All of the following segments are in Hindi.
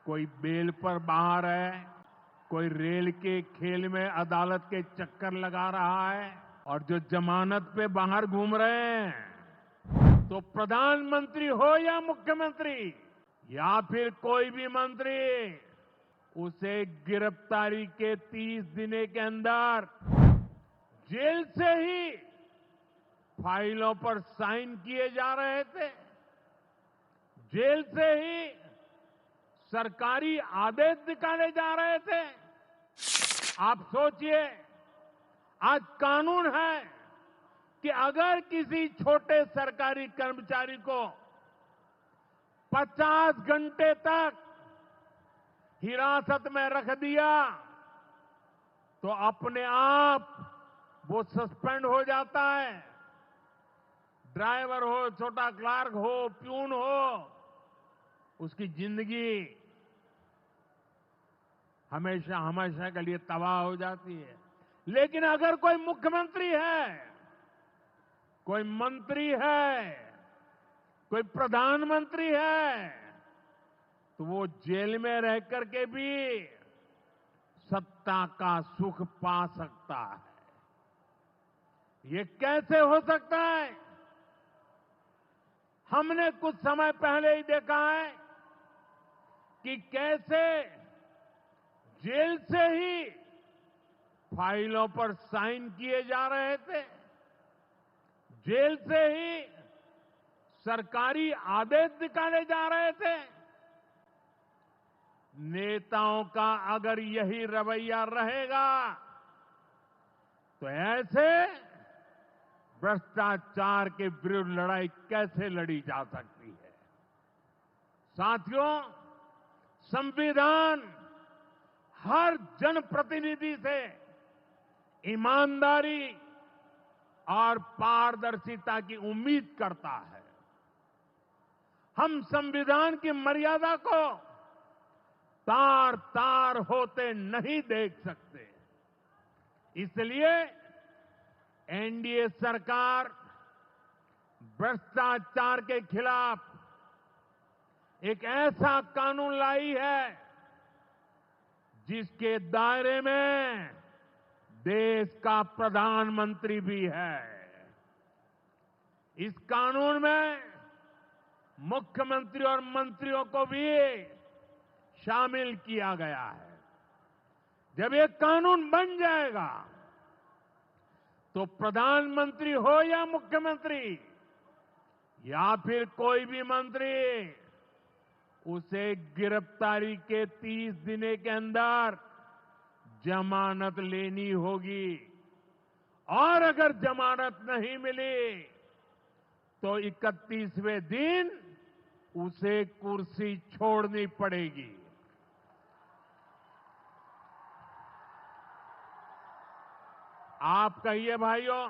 कोई बेल पर बाहर है, कोई रेल के खेल में अदालत के चक्कर लगा रहा है और जो जमानत पे बाहर घूम रहे हैं, तो प्रधानमंत्री हो या मुख्यमंत्री या फिर कोई भी मंत्री, उसे गिरफ्तारी के 30 दिन के अंदर जेल से ही फाइलों पर साइन किए जा रहे थे, जेल से ही सरकारी आदेश निकाले जा रहे थे। आप सोचिए, आज कानून है कि अगर किसी छोटे सरकारी कर्मचारी को 50 घंटे तक हिरासत में रख दिया तो अपने आप वो सस्पेंड हो जाता है। ड्राइवर हो, छोटा क्लार्क हो, प्यून हो, उसकी जिंदगी हमेशा हमेशा के लिए तबाह हो जाती है। लेकिन अगर कोई मुख्यमंत्री है, कोई मंत्री है, कोई प्रधानमंत्री है, तो वो जेल में रह करके भी सत्ता का सुख पा सकता है। ये कैसे हो सकता है? हमने कुछ समय पहले ही देखा है कि कैसे जेल से ही फाइलों पर साइन किए जा रहे थे, जेल से ही सरकारी आदेश निकाले जा रहे थे। नेताओं का अगर यही रवैया रहेगा तो ऐसे भ्रष्टाचार के विरुद्ध लड़ाई कैसे लड़ी जा सकती है? साथियों, संविधान हर जनप्रतिनिधि से ईमानदारी और पारदर्शिता की उम्मीद करता है। हम संविधान की मर्यादा को तार तार होते नहीं देख सकते। इसलिए एनडीए सरकार भ्रष्टाचार के खिलाफ एक ऐसा कानून लाई है जिसके दायरे में देश का प्रधानमंत्री भी है। इस कानून में मुख्यमंत्री और मंत्रियों को भी शामिल किया गया है। जब ये कानून बन जाएगा तो प्रधानमंत्री हो या मुख्यमंत्री या फिर कोई भी मंत्री, उसे गिरफ्तारी के 30 दिन के अंदर जमानत लेनी होगी और अगर जमानत नहीं मिली तो 31वें दिन उसे कुर्सी छोड़नी पड़ेगी। आप कहिए भाइयों,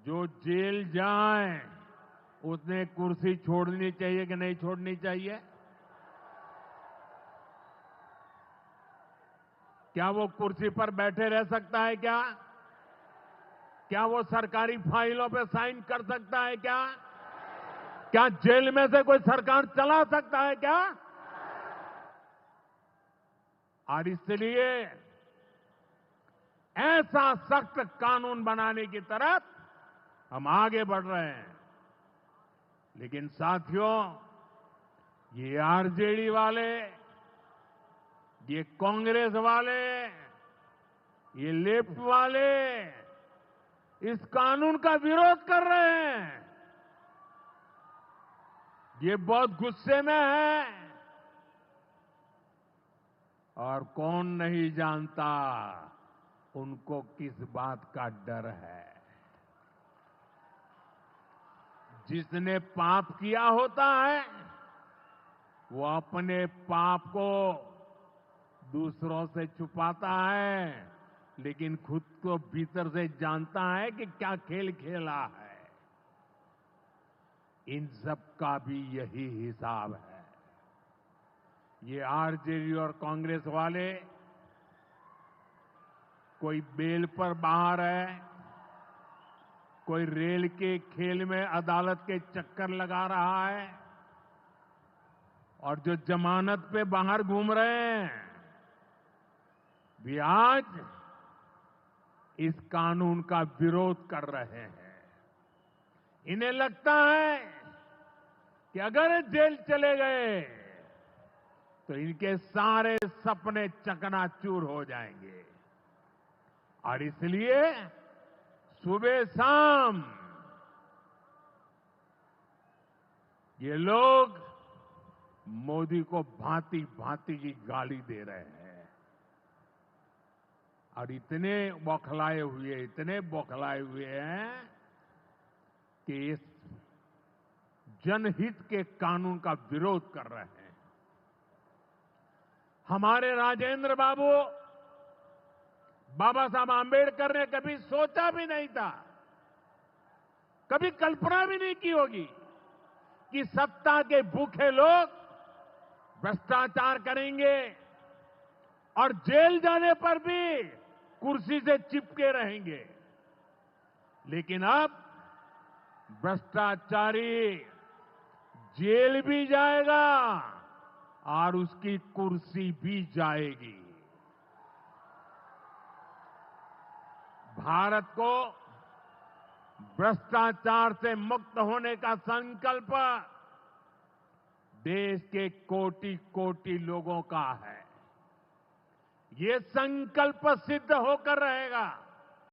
जो जेल जाए उसने कुर्सी छोड़नी चाहिए कि नहीं छोड़नी चाहिए? क्या वो कुर्सी पर बैठे रह सकता है क्या? क्या वो सरकारी फाइलों पे साइन कर सकता है क्या? क्या जेल में से कोई सरकार चला सकता है क्या? और इसलिए ऐसा सख्त कानून बनाने की तरफ हम आगे बढ़ रहे हैं। लेकिन साथियों, ये आरजेडी वाले, ये कांग्रेस वाले, ये लेफ्ट वाले इस कानून का विरोध कर रहे हैं। ये बहुत गुस्से में है और कौन नहीं जानता उनको किस बात का डर है। जिसने पाप किया होता है वो अपने पाप को दूसरों से छुपाता है, लेकिन खुद को भीतर से जानता है कि क्या खेल खेला है। इन सब का भी यही हिसाब है। ये आरजेडी और कांग्रेस वाले कोई बेल पर बाहर है, कोई रेल के खेल में अदालत के चक्कर लगा रहा है, और जो जमानत पे बाहर घूम रहे हैं वे आज इस कानून का विरोध कर रहे हैं। इन्हें लगता है कि अगर जेल चले गए तो इनके सारे सपने चकनाचूर हो जाएंगे और इसलिए सुबह शाम ये लोग मोदी को भांति भांति की गाली दे रहे हैं और इतने बौखलाए हुए हैं कि इस जनहित के कानून का विरोध कर रहे हैं। हमारे राजेंद्र बाबू बाबा साहब आंबेडकर ने कभी सोचा भी नहीं था, कभी कल्पना भी नहीं की होगी कि सत्ता के भूखे लोग भ्रष्टाचार करेंगे और जेल जाने पर भी कुर्सी से चिपके रहेंगे। लेकिन अब भ्रष्टाचारी जेल भी जाएगा और उसकी कुर्सी भी जाएगी। भारत को भ्रष्टाचार से मुक्त होने का संकल्प देश के कोटि कोटि लोगों का है। ये संकल्प सिद्ध होकर रहेगा।